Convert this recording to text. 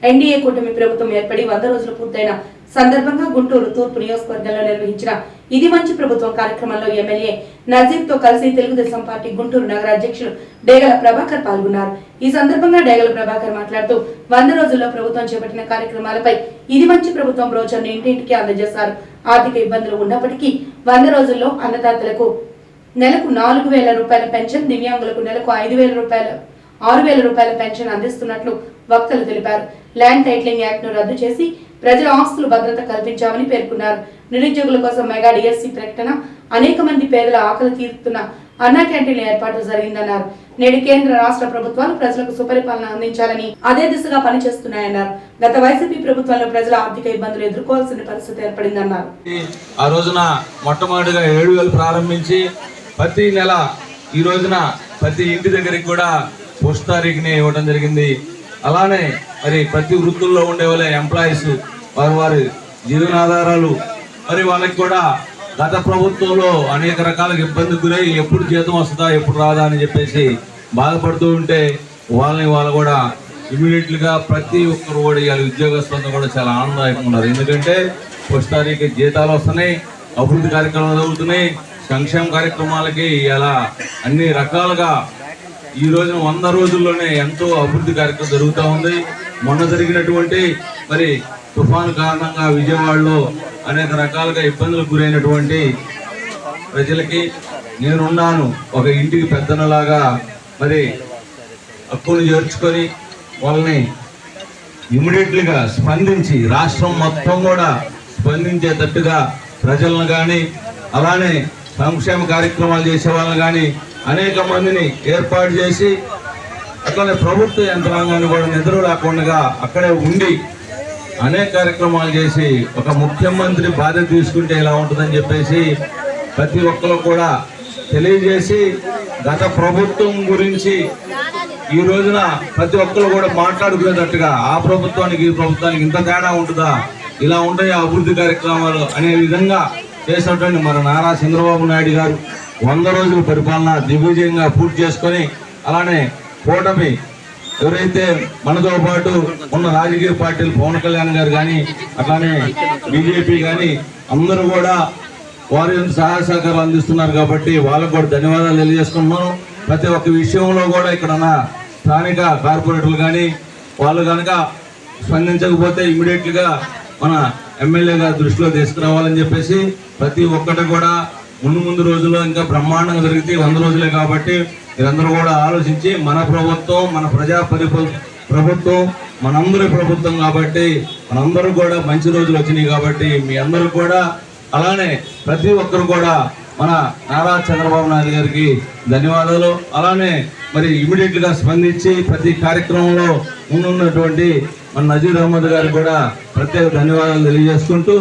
NDA కూటమి ప్రభుత్వం ఏర్పడి 100 రోజులు పూర్తయిన సందర్భంగా గుంటూరు తూర్పు నియోజకవర్గంలో నిర్వహించిన ఇది మంచి ప్రభుత్వం కార్యక్రమంలో ఎమ్మెల్యే నజీర్ తో కలిసి తెలుగుదేశం పార్టీ గుంటూరు నగర అధ్యక్షులు డేగల ప్రభాకర్ పాల్గొన్నారు. ఈ సందర్భంగా డేగల ప్రభాకర్ మాట్లాడుతూ 100 రోజుల్లో ప్రభుత్వం చేపట్టిన కార్యక్రమాలపై ఇది మంచి ప్రభుత్వం బ్రోచర్ను ఇంటింటికి అందజేశారు. ఆర్థిక ఇబ్బందులు ఉన్నప్పటికీ 100 రోజుల్లో అన్నదాతలకు నెలకు 4,000 రూపాయల పెన్షన్, దివ్యాంగులకు నెలకు 5,000 రూపాయల 6,000 రూపాయల పెన్షన్ అందిస్తున్నట్లు వక్తలు తెలిపారు. ల్యాండ్ టైటిలింగ్ యాక్ట్ ను రద్దు చేసి ప్రజల ఆస్తులు భద్రత కల్పించామని పేర్కొన్నారు. నిరుద్యోగుల కోసం మెగా డిఎస్సి ప్రకటన, అనేక మంది పేదల ఆకలి తీరుతున్న అన్నా క్యాంటీన్ల ఏర్పాటు జరిగిందన్నారు. నేడు కేంద్ర రాష్ట్ర ప్రభుత్వాలు ప్రజలకు సుపరిపాలన అందించాలని అదే దిశగా పనిచేస్తున్నాయన్నారు. గత వైసీపీ ప్రభుత్వంలో ప్రజల ఆర్థిక ఇబ్బందులు ఎదుర్కోవాల్సిన పరిస్థితి ఏర్పడిందన్నారు. ఆ రోజున మొట్టమొదటిగా 7,000 ప్రారంభించి ప్రతి నెల ఈ రోజున ప్రతి ఇంటి దగ్గరికి కూడా పోస్ట్ తారీఖుని ఇవ్వడం జరిగింది. అలానే మరి ప్రతి వృత్తుల్లో ఉండే వాళ్ళ ఎంప్లాయీస్ వారి జీవనాధారాలు మరి వాళ్ళకి కూడా గత ప్రభుత్వంలో అనేక రకాల ఇబ్బంది గురై ఎప్పుడు జీతం వస్తుందా ఎప్పుడు రాదా అని చెప్పేసి బాధపడుతూ ఉంటే వాళ్ళు కూడా ఇమీడియట్గా ప్రతి ఒక్కరు కూడా ఇవాళ ఉద్యోగస్తులంతా కూడా చాలా ఆనందదాయకంగా ఉన్నారు. ఎందుకంటే పోస్ట్ తారీఖు జీతాలు వస్తున్నాయి, అభివృద్ధి కార్యక్రమాలు జరుగుతున్నాయి, సంక్షేమ కార్యక్రమాలకి ఇలా అన్ని రకాలుగా ఈ రోజున 100 రోజుల్లోనే ఎంతో అభివృద్ధి కార్యక్రమం జరుగుతూ ఉంది. మొన్న జరిగినటువంటి మరి తుఫాను కారణంగా విజయవాడలో అనేక రకాలుగా ఇబ్బందులకు గురైనటువంటి ప్రజలకి నేనున్నాను ఒక ఇంటికి పెద్దనలాగా మరి హక్కును చేర్చుకొని వాళ్ళని ఇమ్మీడియట్లీగా స్పందించి రాష్ట్రం మొత్తం కూడా స్పందించేటట్టుగా ప్రజలను కానీ అలానే సంక్షేమ కార్యక్రమాలు చేసే వాళ్ళని కానీ అనేక మందిని ఏర్పాటు చేసి అట్లనే ప్రభుత్వ యంత్రాంగాన్ని కూడా నిద్ర లేకుండా అక్కడే ఉండి అనేక కార్యక్రమాలు చేసి ఒక ముఖ్యమంత్రి బాధ్యత తీసుకుంటే ఇలా ఉంటుందని చెప్పేసి ప్రతి ఒక్కరు కూడా తెలియజేసి గత ప్రభుత్వం గురించి ఈ రోజున ప్రతి ఒక్కరు కూడా మాట్లాడుకునేటట్టుగా ఆ ప్రభుత్వానికి ఈ ప్రభుత్వానికి ఇంత తేడా ఉంటుందా, ఇలా ఉంటాయి అభివృద్ధి కార్యక్రమాలు అనే విధంగా చేసినటువంటి మన నారా చంద్రబాబు నాయుడు గారు 100 రోజుల పరిపాలన దిగ్విజయంగా పూర్తి చేసుకొని అలానే కూటమి ఎవరైతే మనతో పాటు ఉన్న రాజకీయ పార్టీలు పవన్ కళ్యాణ్ గారు కానీ అట్లానే బీజేపీ కానీ అందరూ కూడా వారి సహాయ సహకారాలు అందిస్తున్నారు కాబట్టి వాళ్ళకు కూడా ధన్యవాదాలు తెలియజేసుకుంటున్నాను. ప్రతి ఒక్క విషయంలో కూడా ఇక్కడ ఉన్న స్థానిక కార్పొరేటర్లు కానీ వాళ్ళు కనుక స్పందించకపోతే ఇమ్మీడియట్గా మన ఎమ్మెల్యే గారి దృష్టిలో తీసుకురావాలని చెప్పేసి ప్రతి ఒక్కటి కూడా ముందు రోజుల్లో ఇంకా బ్రహ్మాండంగా జరిగితే 100 రోజులే కాబట్టి మీరందరూ కూడా ఆలోచించి మన ప్రభుత్వం మన ప్రజా ప్రభుత్వం మనందరి ప్రభుత్వం కాబట్టి మనందరూ కూడా మంచి రోజులు వచ్చినాయి కాబట్టి మీ అందరూ కూడా అలానే ప్రతి ఒక్కరు కూడా మన నారా చంద్రబాబు నాయుడు గారికి ధన్యవాదాలు. అలానే మరి ఇమీడియట్గా స్పందించి ప్రతి కార్యక్రమంలో ముందున్నటువంటి మన నజీర్ అహ్మద్ గారికి కూడా ప్రత్యేక ధన్యవాదాలు తెలియజేసుకుంటూ